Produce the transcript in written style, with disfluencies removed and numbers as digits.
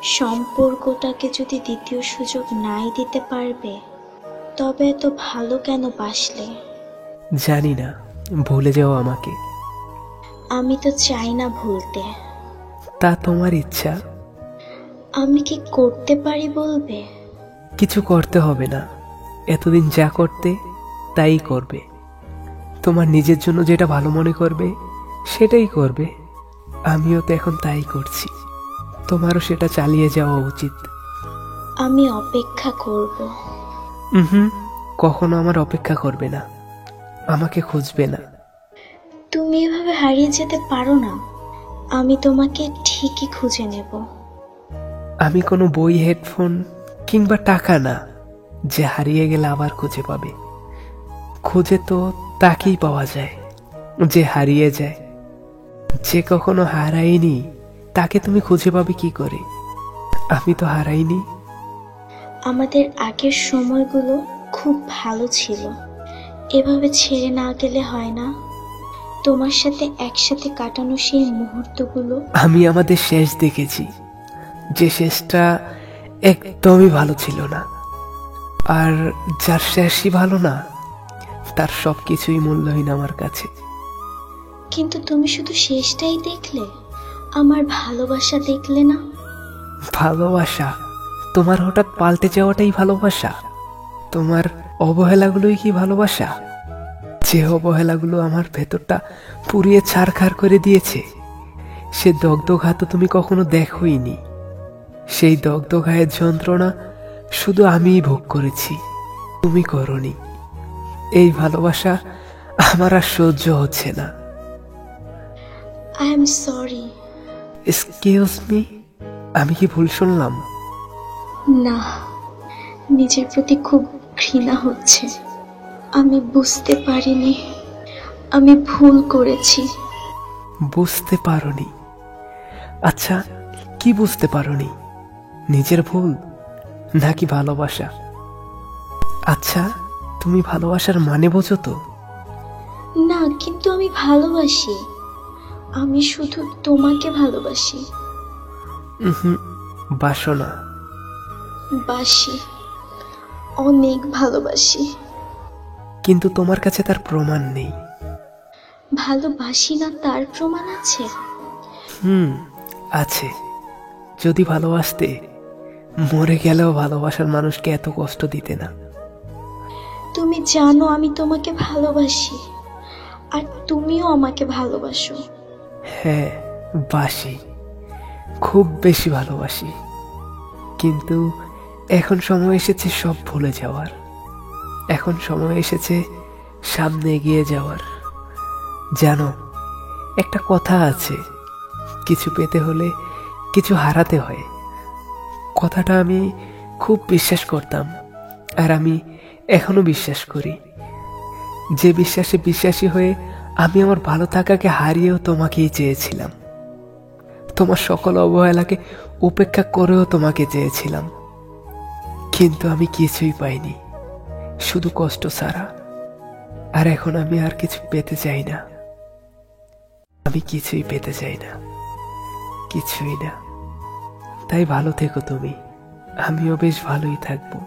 সম্পর্কটাকে যদি দ্বিতীয় সুযোগ নাই দিতে পারবে, তবে এত ভালো কেন বাসলে? জানি না, ভুলে যাও আমাকে। আমি তো চাই না ভুলতে। তা তোমার ইচ্ছা। আমি কি করতে পারি বলবে? কিছু করতে হবে না, এতদিন যা করতে তাই করবে। তোমার নিজের জন্য যেটা ভালো মনে করবে সেটাই করবে। আমিও তো এখন তাই করছি, তোমারও সেটা চালিয়ে যাওয়া উচিত। আমি অপেক্ষা করব। হুম, কখনো আমার অপেক্ষা করবে না, আমাকে খুঁজবে না। তুমি এভাবে হারিয়ে যেতে পারো না। আমি তোমাকে ঠিকই খুঁজে নেব। আমি কোনো বই, হেডফোন কিংবা টাকা না যে হারিয়ে গেলে আবার খুঁজে পাবে। খুঁজে তো তাকেই পাওয়া যায় যে হারিয়ে যায়। যে কখনো হারায়নি তাকে তুমি খুঁজে পাবে কি করে? আমি তো হারাইনি। আমাদের আগের সময়গুলো খুব ভালো ছিল। এভাবে ছেড়ে না গেলে হয় না? তোমার সাথে একসাথে কাটানো সেই মুহূর্তগুলো। আমি আমাদের শেষ দেখেছি, যে শেষটা একদমই ভালো ছিল না। আর যার শেষই ভালো না, তার সবকিছুই মূল্যহীন আমার কাছে। কিন্তু তুমি শুধু শেষটাই দেখলে, আমার ভালোবাসা দেখলে না। ভালোবাসা? তোমার হঠাৎ পাল্টে যাওয়াটাই ভালোবাসা? তোমার অবহেলাগুলোই কি ভালোবাসা? যে অবহেলাগুলো আমার ভেতরটা পুড়িয়ে ছারখার করে দিয়েছে, সে দগ্ধঘা তো তুমি কখনো দেখোইনি। সেই দগ্ধঘায়ের যন্ত্রণা শুধু আমিই ভোগ করেছি, তুমি করনি। এই ভালোবাসা আমার আর সহ্য হচ্ছে না। I am sorry. Excuse me, আমি কি ভুল শুনলাম? না, নিজের প্রতি খুব ঘৃণা হচ্ছে। আমি বুঝতে পারিনি, আমি ভুল করেছি। বুঝতে পারোনি? আচ্ছা, কি বুঝতে পারোনি? নিজের ভুল নাকি ভালোবাসা? আচ্ছা, তুমি ভালোবাসার মানে বোঝো তো? না, কিন্তু আমি ভালোবাসি। আমি শুধু তোমাকে ভালোবাসি। বাসো না। বাসি, অনেক ভালোবাসি। কিন্তু তোমার কাছে তার প্রমাণ নেই। ভালোবাসি না তার প্রমাণ আছে? আছে। যদি ভালোবাসতে, মরে গেলেও ভালোবাসার মানুষকে এত কষ্ট দিতে না। তুমি জানো আমি তোমাকে ভালোবাসি, আর তুমিও আমাকে ভালোবাসো। হ্যাঁ, বাসি, খুব বেশি ভালোবাসি। কিন্তু এখন সময় এসেছে সব ভুলে যাওয়ার। এখন সময় এসেছে সামনে এগিয়ে যাওয়ার। জানো, একটা কথা আছে, কিছু পেতে হলে কিছু হারাতে হয়। কথাটা আমি খুব বিশ্বাস করতাম, আর আমি এখনো বিশ্বাস করি। যে বিশ্বাসে বিশ্বাসী হয়ে আমি আমার ভালো থাকাকে হারিয়েও তোমাকেই চেয়েছিলাম। তোমার সকল অবহেলাকে উপেক্ষা করেও তোমাকে চেয়েছিলাম। কিন্তু আমি কিছুই পাইনি, শুধু কষ্ট ছাড়া। আর এখন আমি আর কিছু পেতে চাই না। আমি কিছুই পেতে চাই না, কিছুই না। তাই ভালো থেকো তুমি, আমিও বেশ ভালোই থাকবো।